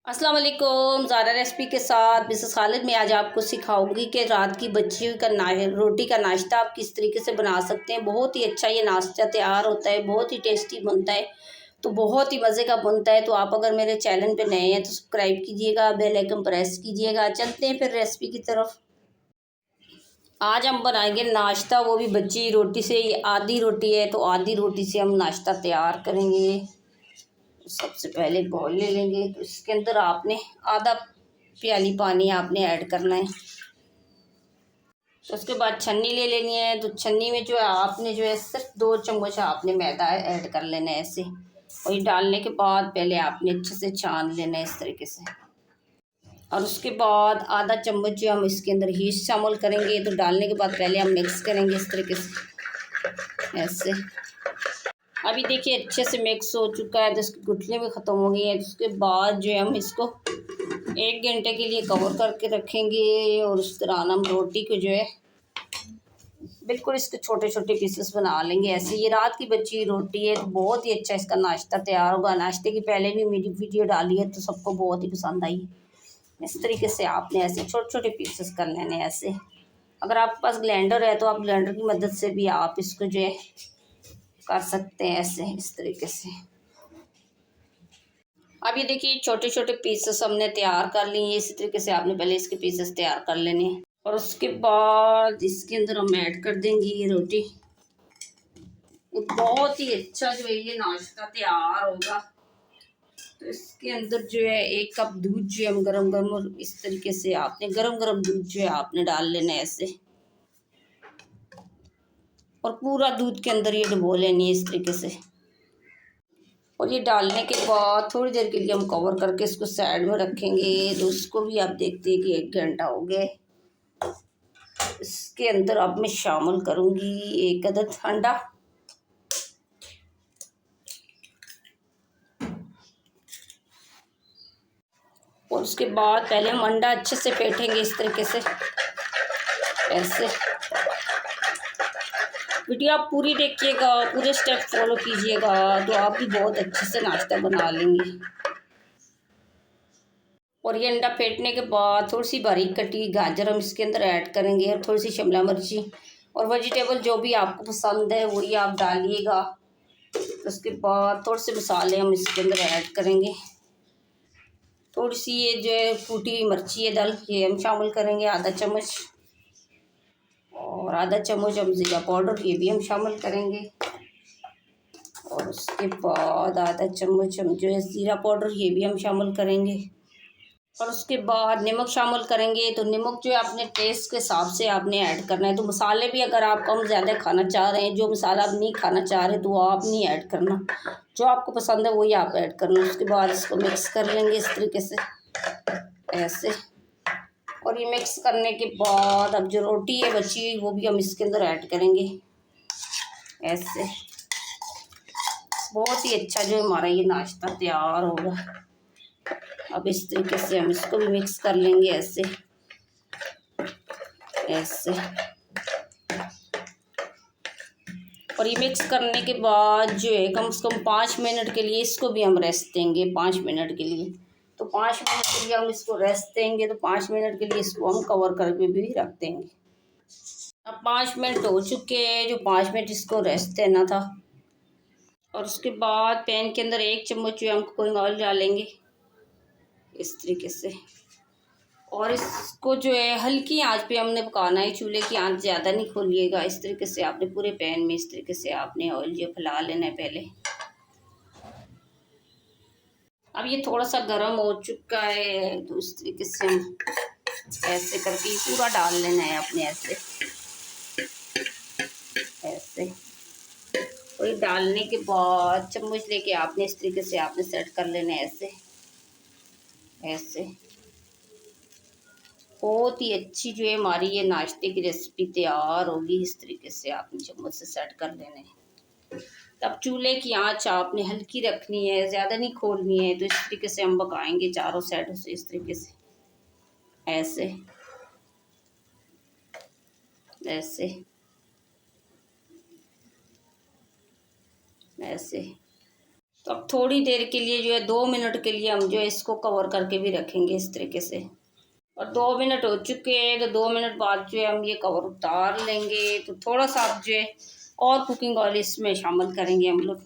अस्सलाम वालेकुम। ज़ारा रेसिपी के साथ मिसेस खालिद में आज आपको सिखाऊंगी कि रात की बची हुई रोटी का नाश्ता आप किस तरीके से बना सकते हैं। बहुत ही अच्छा ये नाश्ता तैयार होता है, बहुत ही टेस्टी बनता है, तो बहुत ही मज़े का बनता है। तो आप अगर मेरे चैनल पे नए हैं तो सब्सक्राइब कीजिएगा, बेल आइकन प्रेस कीजिएगा। चलते हैं फिर रेसिपी की तरफ। आज हम बनाएंगे नाश्ता, वो भी बची हुई रोटी से। ये आधी रोटी है तो आधी रोटी से हम नाश्ता तैयार करेंगे। सबसे पहले बाउल ले लेंगे, तो इसके अंदर आपने आधा प्याली पानी आपने ऐड करना है। तो उसके बाद छन्नी ले लेनी है, तो छन्नी में जो है आपने जो है सिर्फ 2 चम्मच आपने मैदा ऐड कर लेना है ऐसे। और ये डालने के बाद पहले आपने अच्छे से छान लेना है इस तरीके से। और उसके बाद आधा चम्मच जो हम इसके अंदर हीस्ट शामिल करेंगे। तो डालने के बाद पहले हम मिक्स करेंगे इस तरीके से ऐसे। अभी देखिए अच्छे से मिक्स हो चुका है, तो इसकी गुठली भी ख़त्म हो गई है। तो उसके बाद जो है हम इसको 1 घंटे के लिए कवर करके रखेंगे। और उस दौरान हम रोटी को जो है बिल्कुल इसके छोटे छोटे पीसेस बना लेंगे ऐसे। ये रात की बची हुई रोटी है, तो बहुत ही अच्छा इसका नाश्ता तैयार होगा। नाश्ते की पहले भी मेरी वीडियो डाली है तो सबको बहुत ही पसंद आई। इस तरीके से आपने ऐसे छोटे छोटे पीसेस कर लेने ऐसे। अगर आपके पास ब्लेंडर है तो आप ब्लेंडर की मदद से भी आप इसको जो है कर सकते हैं ऐसे, इस तरीके से। अब ये देखिए छोटे छोटे पीसेस हमने तैयार कर लिए। इसी तरीके से आपने पहले इसके पीसेस तैयार कर लेने हैं। और उसके बाद इसके अंदर हम ऐड कर देंगे ये रोटी। बहुत ही अच्छा जो है ये नाश्ता तैयार होगा। तो इसके अंदर जो है 1 कप दूध जो है हम गरम गरम, और इस तरीके से आपने गरम गरम दूध जो है आपने डाल लेना है ऐसे। और पूरा दूध के अंदर ये डुबो लेनी है इस तरीके से। और ये डालने के बाद थोड़ी देर के लिए हम कवर करके इसको साइड में रखेंगे। तो उसको भी आप देखते हैं कि 1 घंटा हो गया। इसके अंदर अब मैं शामिल करूँगी 1 अदद अंडा। और उसके बाद पहले हम अंडा अच्छे से फेंटेंगे इस तरीके से ऐसे। वीडियो आप पूरी देखिएगा, पूरे स्टेप फॉलो कीजिएगा, तो आप भी बहुत अच्छे से नाश्ता बना लेंगे। और ये अंडा फेंटने के बाद थोड़ी सी बारीक कटी गाजर हम इसके अंदर ऐड करेंगे, और थोड़ी सी शिमला मिर्ची और वेजिटेबल जो भी आपको पसंद है वही आप डालिएगा। उसके बाद थोड़े से मसाले हम इसके अंदर ऐड करेंगे। थोड़ी सी ये जो है फूटी हुई मिर्ची है दल, ये हम शामिल करेंगे आधा चम्मच। और आधा चम्मच हम ज़ीरा पाउडर, ये भी हम शामिल करेंगे। और उसके बाद आधा चम्मच हम जो है ज़ीरा पाउडर, ये भी हम शामिल करेंगे। और उसके बाद नमक शामिल करेंगे। तो नमक जो है अपने टेस्ट के हिसाब से आपने ऐड करना है। तो मसाले भी अगर आप कम ज़्यादा खाना चाह रहे हैं, जो मसाला आप नहीं खाना चाह रहे तो वो आप नहीं ऐड करना, जो आपको पसंद है वही आप ऐड करना। उसके बाद इसको मिक्स कर लेंगे इस तरीके से ऐसे। और ये मिक्स करने के बाद अब जो रोटी है बची हुई वो भी हम इसके अंदर ऐड करेंगे ऐसे। बहुत ही अच्छा जो हमारा ये नाश्ता तैयार होगा। अब इस तरीके से हम इसको भी मिक्स कर लेंगे ऐसे ऐसे। और ये मिक्स करने के बाद जो है कम से कम 5 मिनट के लिए इसको भी हम रेस्ट देंगे, 5 मिनट के लिए। तो 5 मिनट के लिए हम इसको रेस्ट देंगे, तो 5 मिनट के लिए इसको हम कवर करके भी रख देंगे। अब 5 मिनट हो चुके हैं, जो 5 मिनट इसको रेस्ट देना था। और उसके बाद पैन के अंदर 1 चम्मच जो है हम कुकिंग ऑयल डालेंगे इस तरीके से। और इसको जो है हल्की आंच पे हमने पकाना है, चूल्हे की आंच ज़्यादा नहीं खोलिएगा। इस तरीके से आपने पूरे पैन में इस तरीके से आपने ऑयल जो फैला लेना है पहले। अब ये थोड़ा सा गर्म हो चुका है, तो इस तरीके से हम ऐसे करके पूरा डाल लेना है अपने ऐसे ऐसे। और ये डालने के बाद चम्मच लेके आपने इस तरीके से आपने सेट कर लेना है ऐसे ऐसे। बहुत ही अच्छी जो है हमारी ये नाश्ते की रेसिपी तैयार होगी। इस तरीके से आपने चम्मच से सेट कर लेने हैं। तब चूल्हे की आंच आपने हल्की रखनी है, ज़्यादा नहीं खोलनी है। तो इस तरीके से हम पकाएंगे चारों साइडों से इस तरीके से ऐसे ऐसे ऐसे। तो अब थोड़ी देर के लिए जो है 2 मिनट के लिए हम जो है इसको कवर करके भी रखेंगे इस तरीके से। और 2 मिनट हो चुके हैं, तो 2 मिनट बाद जो है हम ये कवर उतार लेंगे। तो थोड़ा सा आप जो है और कुकिंग ऑयल इसमें शामिल करेंगे हम लोग।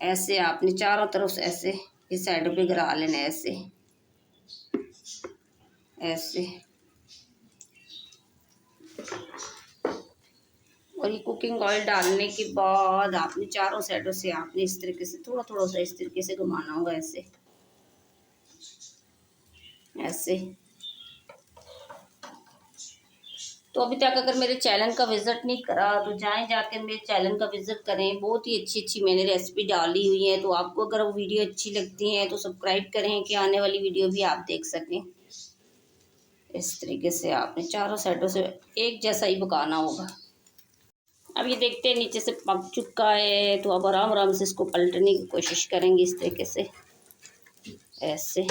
ऐसे आपने चारों तरफ से ऐसे इस साइड पे गिरा लेना है, ऐसे ऐसे। और ये कुकिंग ऑयल डालने के बाद आपने चारों साइडों से आपने इस तरीके से थोड़ा थोड़ा सा इस तरीके से घुमाना होगा, ऐसे ऐसे। तो अभी तक अगर मेरे चैनल का विज़िट नहीं करा तो जाएं जाकर मेरे चैनल का विज़िट करें। बहुत ही अच्छी अच्छी मैंने रेसिपी डाली हुई है। तो आपको अगर वो वीडियो अच्छी लगती है तो सब्सक्राइब करें कि आने वाली वीडियो भी आप देख सकें। इस तरीके से आपने चारों साइडों से एक जैसा ही पकाना होगा। अब ये देखते हैं नीचे से पक चुका है। तो अब आराम आराम से इसको पलटने की कोशिश करेंगे इस तरीके से, ऐसे।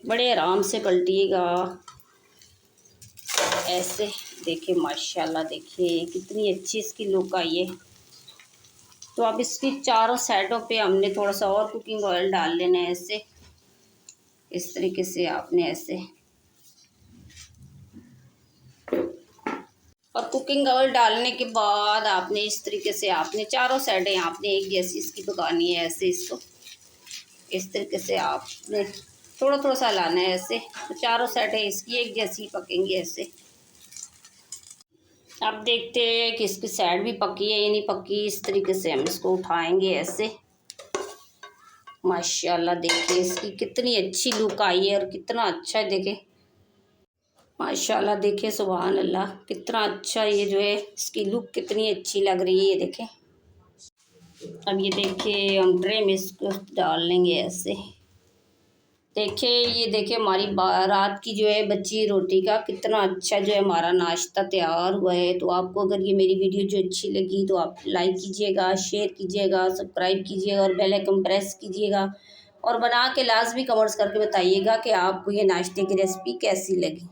बड़े आराम से पलटिएगा, ऐसे। देखिए माशाल्लाह, देखिए कितनी अच्छी इसकी लुक आई है। तो अब इसकी चारों साइडों पे हमने थोड़ा सा और कुकिंग ऑयल डाल लेना है, ऐसे इस तरीके से आपने ऐसे। और कुकिंग ऑयल डालने के बाद आपने इस तरीके से आपने चारों साइडें आपने एक जैसी इसकी पकानी है, ऐसे इसको इस तरीके से आपने थोड़ा थोड़ा सा लाना है, ऐसे। तो चारों साइडें इसकी एक जैसी पकेंगी, ऐसे। अब देखते हैं कि इसकी साइड भी पकी है या नहीं पकी। इस तरीके से हम इसको उठाएंगे, ऐसे। माशाल्लाह देखिए इसकी कितनी अच्छी लुक आई है और कितना अच्छा है, देखे माशाल्लाह। देखिए सुभान अल्लाह, कितना अच्छा ये जो है इसकी लुक कितनी अच्छी लग रही है, ये देखें। अब ये देखिए हम ट्रे में इसको डाल लेंगे, ऐसे। देखिए ये देखिए हमारी रात की जो है बची रोटी का कितना अच्छा जो है हमारा नाश्ता तैयार हुआ है। तो आपको अगर ये मेरी वीडियो जो अच्छी लगी तो आप लाइक कीजिएगा, शेयर कीजिएगा, सब्सक्राइब कीजिएगा और बेल आइकन प्रेस कीजिएगा। और बना के लाजमी कमेंट्स करके बताइएगा कि आपको ये नाश्ते की रेसिपी कैसी लगी।